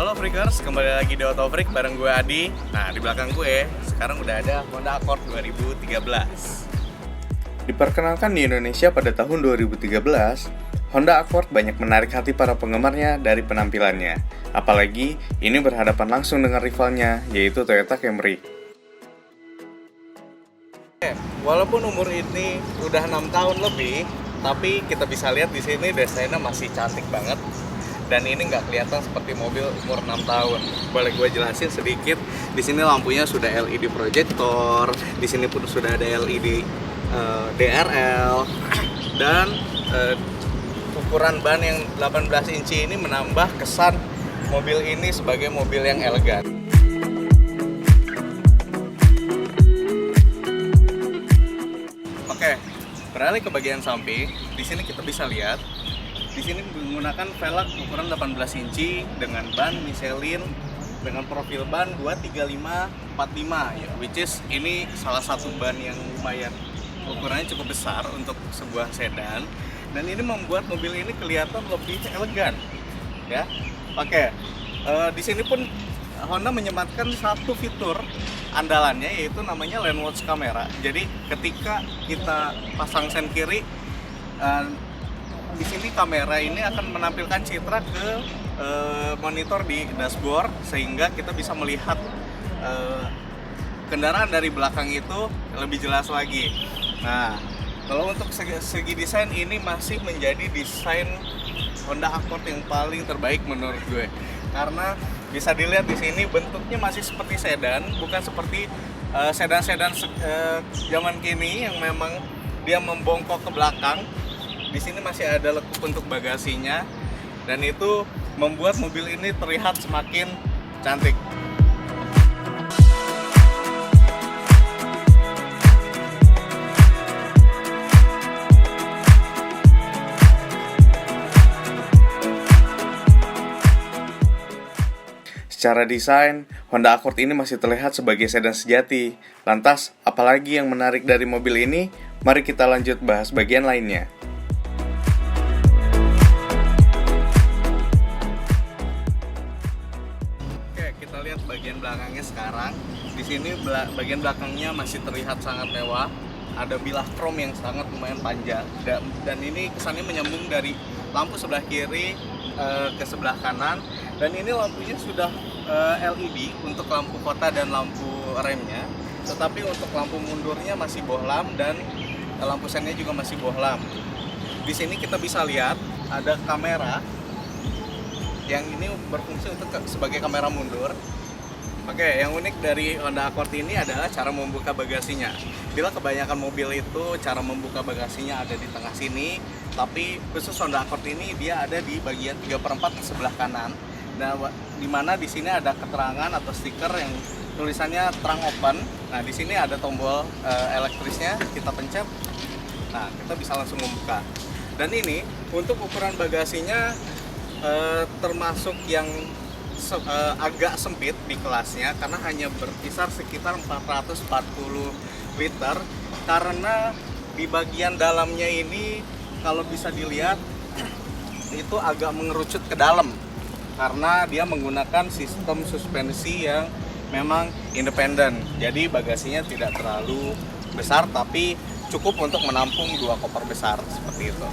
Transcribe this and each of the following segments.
Halo Freakers, kembali lagi di Auto Freak bareng gue Adi. Nah, di belakang gue sekarang udah ada Honda Accord 2013. Diperkenalkan di Indonesia pada tahun 2013, Honda Accord banyak menarik hati para penggemarnya dari penampilannya. Apalagi ini berhadapan langsung dengan rivalnya, yaitu Toyota Camry. Walaupun umur ini udah 6 tahun lebih, tapi kita bisa lihat di sini desainnya masih cantik banget. Dan ini nggak kelihatan seperti mobil umur 6 tahun. Boleh gue jelasin sedikit. Di sini lampunya sudah LED projector, di sini pun sudah ada LED DRL, dan ukuran ban yang 18 inci ini menambah kesan mobil ini sebagai mobil yang elegan. Oke, beralih ke bagian samping. Di sini kita bisa lihat. Di sini menggunakan velg ukuran 18 inci dengan ban Michelin dengan profil ban 235/45 ya, which is ini salah satu ban yang lumayan ukurannya cukup besar untuk sebuah sedan, dan ini membuat mobil ini kelihatan lebih elegan ya. Oke, di sini pun Honda menyematkan satu fitur andalannya, yaitu namanya Lane Watch Camera. Jadi ketika kita pasang sen kiri, di sini kamera ini akan menampilkan citra ke monitor di dashboard, sehingga kita bisa melihat kendaraan dari belakang itu lebih jelas lagi. Nah, kalau untuk segi desain ini masih menjadi desain Honda Accord yang paling terbaik menurut gue, karena bisa dilihat di sini bentuknya masih seperti sedan, bukan seperti sedan-sedan zaman kini yang memang dia membongkok ke belakang. Di sini masih ada lekuk untuk bagasinya, dan itu membuat mobil ini terlihat semakin cantik. Secara desain, Honda Accord ini masih terlihat sebagai sedan sejati. Lantas, apalagi yang menarik dari mobil ini? Mari kita lanjut bahas bagian lainnya. Kita lihat bagian belakangnya sekarang. Di sini bagian belakangnya masih terlihat sangat mewah. Ada bilah krom yang sangat lumayan panjang, dan ini kesannya menyambung dari lampu sebelah kiri ke sebelah kanan. Dan ini lampunya sudah LED untuk lampu kota dan lampu remnya, tetapi untuk lampu mundurnya masih bohlam, dan lampu sennya juga masih bohlam. Di sini kita bisa lihat ada kamera yang ini berfungsi untuk sebagai kamera mundur. Oke, yang unik dari Honda Accord ini adalah cara membuka bagasinya. Bila kebanyakan mobil itu cara membuka bagasinya ada di tengah sini, tapi khusus Honda Accord ini dia ada di bagian 3/4 di sebelah kanan. Nah, di mana di sini ada keterangan atau stiker yang tulisannya terang open. Nah, di sini ada tombol elektrisnya, kita pencet. Nah, kita bisa langsung membuka. Dan ini untuk ukuran bagasinya termasuk yang agak sempit di kelasnya, karena hanya berkisar sekitar 440 liter, karena di bagian dalamnya ini kalau bisa dilihat itu agak mengerucut ke dalam, karena dia menggunakan sistem suspensi yang memang independen. Jadi bagasinya tidak terlalu besar, tapi cukup untuk menampung 2 koper besar seperti itu.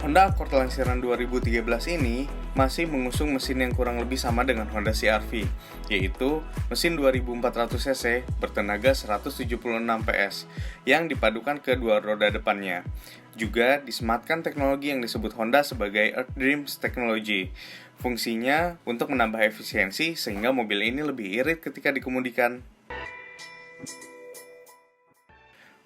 Honda Accord lansiran 2013 ini masih mengusung mesin yang kurang lebih sama dengan Honda CR-V, yaitu mesin 2400 cc bertenaga 176 PS yang dipadukan ke dua roda depannya. Juga disematkan teknologi yang disebut Honda sebagai Earth Dreams Technology. Fungsinya untuk menambah efisiensi sehingga mobil ini lebih irit ketika dikemudikan.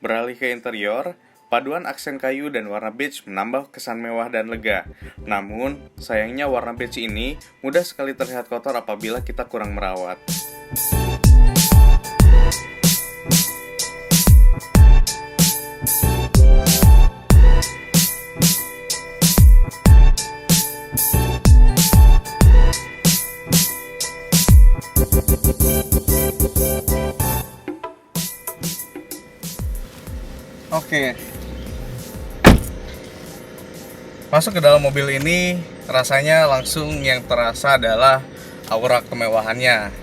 Beralih ke interior, paduan aksen kayu dan warna beige menambah kesan mewah dan lega. Namun, sayangnya warna beige ini mudah sekali terlihat kotor apabila kita kurang merawat. Oke. Masuk ke dalam mobil ini, rasanya langsung yang terasa adalah aura kemewahannya.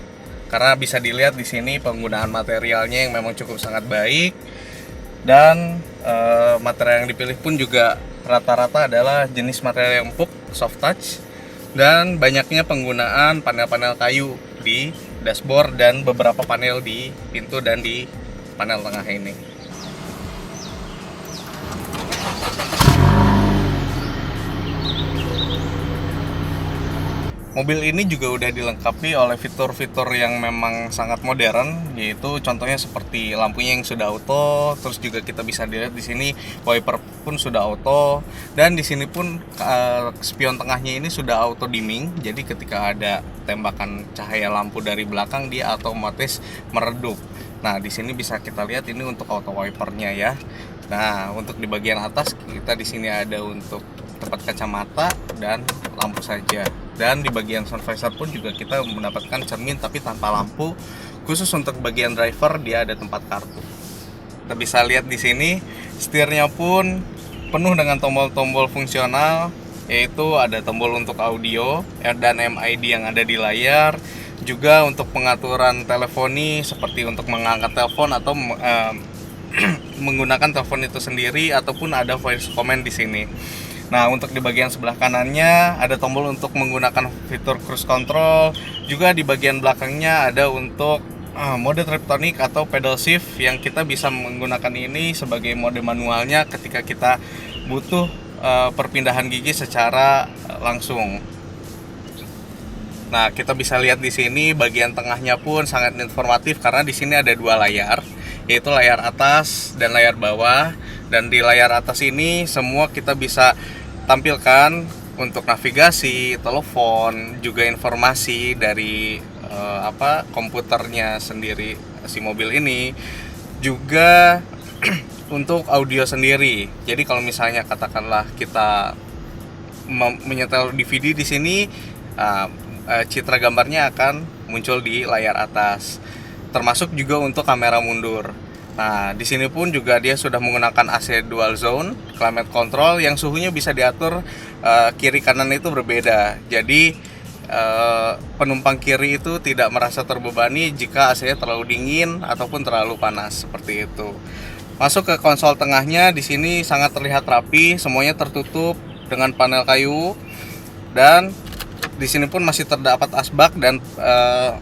Karena bisa dilihat di sini penggunaan materialnya yang memang cukup sangat baik, dan material yang dipilih pun juga rata-rata adalah jenis material yang empuk, soft touch, dan banyaknya penggunaan panel-panel kayu di dashboard dan beberapa panel di pintu dan di panel tengah ini. Mobil ini juga udah dilengkapi oleh fitur-fitur yang memang sangat modern, yaitu contohnya seperti lampunya yang sudah auto, terus juga kita bisa dilihat di sini wiper pun sudah auto, dan di sini pun spion tengahnya ini sudah auto dimming. Jadi ketika ada tembakan cahaya lampu dari belakang dia otomatis meredup. Nah, di sini bisa kita lihat ini untuk auto wipernya ya. Nah, untuk di bagian atas kita di sini ada untuk tempat kacamata dan lampu saja. Dan di bagian sun visor pun juga kita mendapatkan cermin tapi tanpa lampu. Khusus untuk bagian driver dia ada tempat kartu. Kita bisa lihat di sini setirnya pun penuh dengan tombol-tombol fungsional, yaitu ada tombol untuk audio dan MID yang ada di layar. Juga untuk pengaturan teleponi seperti untuk mengangkat telepon atau menggunakan telepon itu sendiri, ataupun ada voice command di sini. Nah, untuk di bagian sebelah kanannya ada tombol untuk menggunakan fitur cruise control. Juga di bagian belakangnya ada untuk mode Triptonic atau pedal shift, yang kita bisa menggunakan ini sebagai mode manualnya ketika kita butuh perpindahan gigi secara langsung. Nah, kita bisa lihat di sini bagian tengahnya pun sangat informatif karena di sini ada dua layar, yaitu layar atas dan layar bawah. Dan di layar atas ini semua kita bisa tampilkan untuk navigasi, telepon, juga informasi dari komputernya sendiri si mobil ini. Juga untuk audio sendiri. Jadi kalau misalnya katakanlah kita menyetel DVD di sini, citra gambarnya akan muncul di layar atas. Termasuk juga untuk kamera mundur. Nah, di sini pun juga dia sudah menggunakan AC dual zone, climate control yang suhunya bisa diatur kiri kanan itu berbeda. Jadi penumpang kiri itu tidak merasa terbebani jika AC-nya terlalu dingin ataupun terlalu panas, seperti itu. Masuk ke konsol tengahnya, di sini sangat terlihat rapi, semuanya tertutup dengan panel kayu, dan di sini pun masih terdapat asbak dan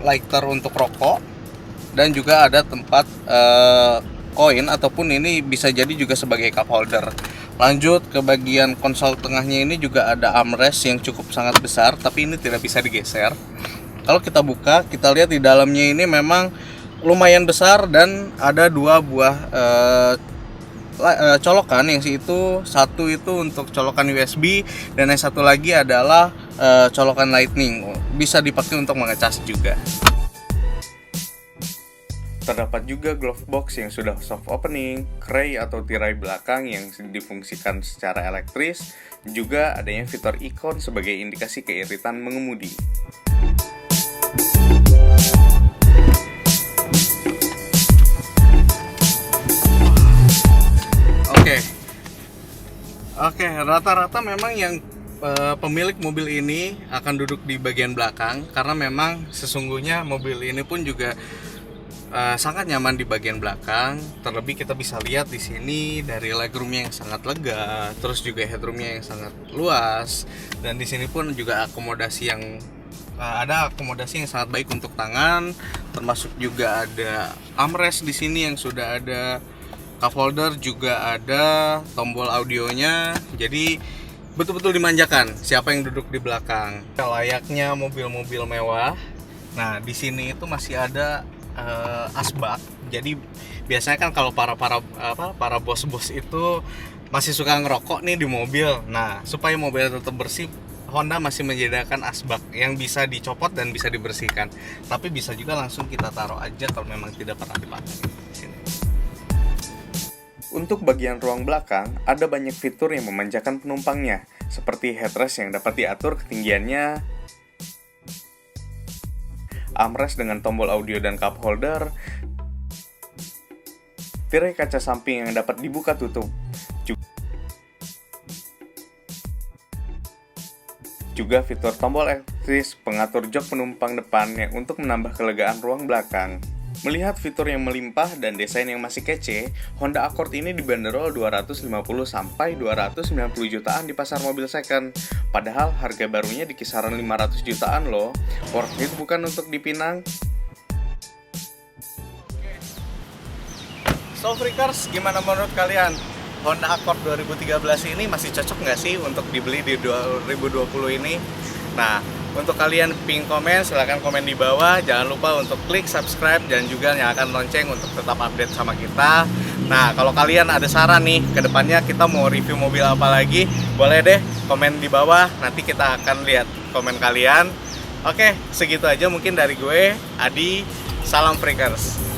lighter untuk rokok. Dan juga ada tempat koin ataupun ini bisa jadi juga sebagai cup holder. Lanjut ke bagian konsol tengahnya, ini juga ada armrest yang cukup sangat besar, tapi ini tidak bisa digeser. Kalau kita buka, kita lihat di dalamnya ini memang lumayan besar dan ada dua buah colokan, yang itu satu itu untuk colokan USB dan yang satu lagi adalah colokan lightning, bisa dipakai untuk mengecas juga. Terdapat juga glove box yang sudah soft opening, kray atau tirai belakang yang difungsikan secara elektris, juga adanya fitur ikon sebagai indikasi keiritan mengemudi. Oke, rata-rata memang yang pemilik mobil ini akan duduk di bagian belakang karena memang sesungguhnya mobil ini pun juga sangat nyaman di bagian belakang. Terlebih kita bisa lihat di sini dari legroomnya yang sangat lega, terus juga headroomnya yang sangat luas, dan di sini pun juga ada akomodasi yang sangat baik untuk tangan, termasuk juga ada armrest di sini yang sudah ada cup holder, juga ada tombol audionya. Jadi betul-betul dimanjakan siapa yang duduk di belakang. Layaknya mobil-mobil mewah. Nah, di sini itu masih ada asbak. Jadi biasanya kan kalau para bos-bos itu masih suka ngerokok nih di mobil. Nah, supaya mobilnya tetap bersih, Honda masih menyediakan asbak yang bisa dicopot dan bisa dibersihkan. Tapi bisa juga langsung kita taruh aja kalau memang tidak pernah dipakai di sini. Untuk bagian ruang belakang, ada banyak fitur yang memanjakan penumpangnya, seperti headrest yang dapat diatur ketinggiannya, armrest dengan tombol audio dan cup holder, tirai kaca samping yang dapat dibuka tutup, Juga fitur tombol elektris pengatur jok penumpang depan yang untuk menambah kelegaan ruang belakang. Melihat fitur yang melimpah dan desain yang masih kece, Honda Accord ini dibanderol 250 sampai 290 jutaan di pasar mobil second. Padahal harga barunya di kisaran 500 jutaan loh. Worth it bukan untuk dipinang? So Freakers, gimana menurut kalian? Honda Accord 2013 ini masih cocok nggak sih untuk dibeli di 2020 ini? Nah, untuk kalian ping komen, silahkan komen di bawah. Jangan lupa untuk klik subscribe dan juga nyalakan lonceng untuk tetap update sama kita. Nah, kalau kalian ada saran nih, kedepannya kita mau review mobil apa lagi, boleh deh komen di bawah. Nanti kita akan lihat komen kalian. Oke, segitu aja mungkin dari gue, Adi. Salam Freakers.